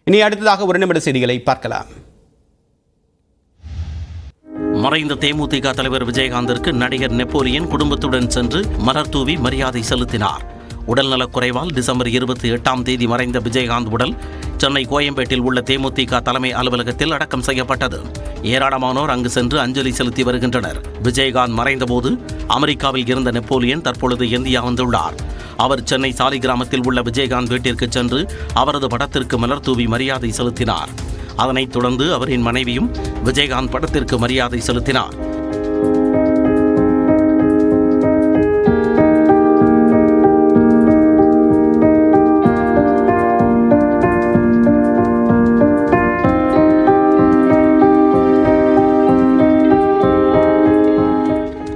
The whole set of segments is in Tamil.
இனி அடுத்ததாக ஒரு நிமிட செய்திகளை பார்க்கலாம். மறைந்த தேமுதிக தலைவர் விஜயகாந்திற்கு நடிகர் நெப்போலியன் குடும்பத்துடன் சென்று மலர் தூவி மரியாதை செலுத்தினார். உடல்நலக் குறைவால் டிசம்பர் 28 மறைந்த விஜயகாந்த் உடல் சென்னை கோயம்பேட்டில் உள்ள தேமுதிக தலைமை அலுவலகத்தில் அடக்கம் செய்யப்பட்டது. ஏராளமானோர் அங்கு சென்று அஞ்சலி செலுத்தி வருகின்றனர். விஜயகாந்த் மறைந்தபோது அமெரிக்காவில் இருந்த நெப்போலியன் தற்பொழுது இந்தியா வந்துள்ளார். அவர் சென்னை சாலிகிராமத்தில் உள்ள விஜயகாந்த் வீட்டிற்கு சென்று அவரது படத்திற்கு மலர் தூவி மரியாதை செலுத்தினார். அதனைத் தொடர்ந்து அவரின் மனைவியும் விஜயகாந்த் படத்திற்கு மரியாதை செலுத்தினார்.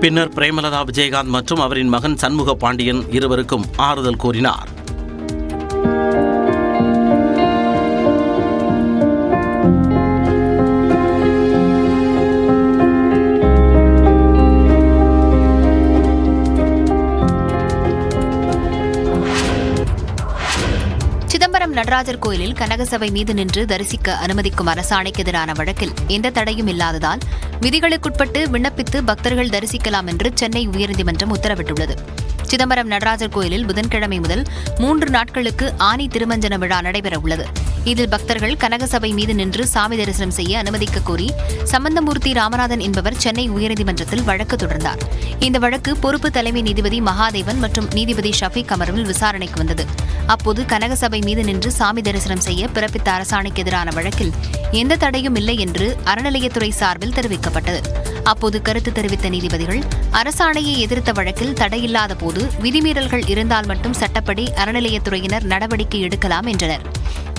பின்னர் பிரேமலதா விஜயகாந்த் மற்றும் அவரின் மகன் சண்முக பாண்டியன் இருவருக்கும் ஆறுதல் கூறினார். சிதம்பரம் நடராஜர் கோயிலில் கனகசபை மீது நின்று தரிசிக்க அனுமதிக்கும் அரசாணைக்கு எதிரான வழக்கில் எந்த தடையும் இல்லாததால் விதிகளுக்குட்பட்டு விண்ணப்பித்து பக்தர்கள் தரிசிக்கலாம் என்று சென்னை உயர்நீதிமன்றம் உத்தரவிட்டுள்ளது. சிதம்பரம் நடராஜர் கோயிலில் புதன்கிழமை முதல் 3 நாட்களுக்கு ஆனி திருமஞ்சன விழா நடைபெறவுள்ளது. இதில் பக்தர்கள் கனகசபை மீது நின்று சாமி தரிசனம் செய்ய அனுமதிக்க கோரி சம்பந்தமூர்த்தி ராமநாதன் என்பவர் சென்னை உயர்நீதிமன்றத்தில் வழக்கு தொடர்ந்தார். இந்த வழக்கு பொறுப்பு தலைமை நீதிபதி மகாதேவன் மற்றும் நீதிபதி ஷஃபீக் அமர்வில் விசாரணைக்கு வந்தது. அப்போது கனகசபை மீது நின்று சாமி தரிசனம் செய்ய பிறப்பித்த அரசாணைக்கு எதிரான வழக்கில் எந்த தடையும் இல்லை என்று அறநிலையத்துறை சார்பில் தெரிவிக்கப்பட்டது. அப்போது கருத்து தெரிவித்த நீதிபதிகள், அரசாணையை எதிர்த்த வழக்கில் தடையில்லாத போது விதிமீறல்கள் இருந்தால் மட்டும் சட்டப்படி அறநிலையத்துறையினர் நடவடிக்கை எடுக்கலாம் என்றனர்.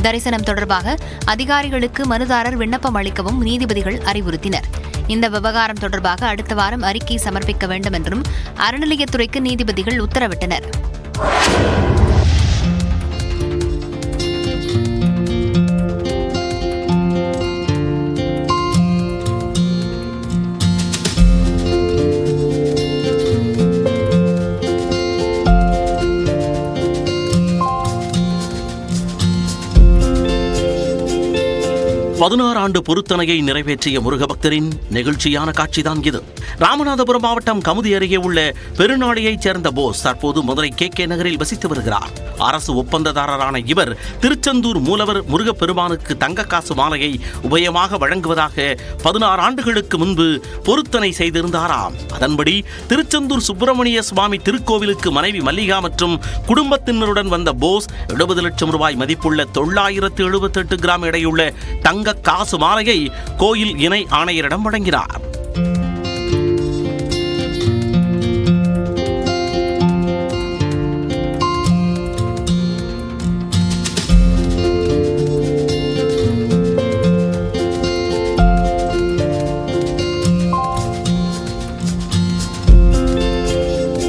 தரிசனம் தொடர்பாக அதிகாரிகளுக்கு மனுதாரர் விண்ணப்பம் அளிக்கவும் நீதிபதிகள் அறிவுறுத்தினர். இந்த விவகாரம் தொடர்பாக அடுத்த வாரம் அறிக்கை சமர்ப்பிக்க வேண்டும் என்றும் அறநிலையத்துறைக்கு நீதிபதிகள் உத்தரவிட்டனர். ஆண்டு பொருத்தனையை நிறைவேற்றிய முருகபக்தரின் நெகிழ்ச்சியான காட்சிதான் இது. ராமநாதபுரம் மாவட்டம் கமுதி அருகே உள்ள பெருநாளையைச் சேர்ந்த போஸ் தற்போது மதுரை KK நகரில் வசித்து வருகிறார். அரசு ஒப்பந்ததாரரான இவர் திருச்செந்தூர் மூலவர் முருகப்பெருமானுக்கு தங்க காசு மாலையை உபயமாக வழங்குவதாக 16 ஆண்டுகளுக்கு முன்பு பொருத்தனை செய்திருந்தாராம். அதன்படி திருச்செந்தூர் சுப்பிரமணிய சுவாமி திருக்கோவிலுக்கு மனைவி மல்லிகா மற்றும் குடும்பத்தினருடன் வந்த போஸ் 70 லட்சம் ரூபாய் மதிப்புள்ள 978 கிராம் எடையுள்ள தங்க காசு மாலையை கோயில் இணை ஆணையரிடம் வழங்கினார்.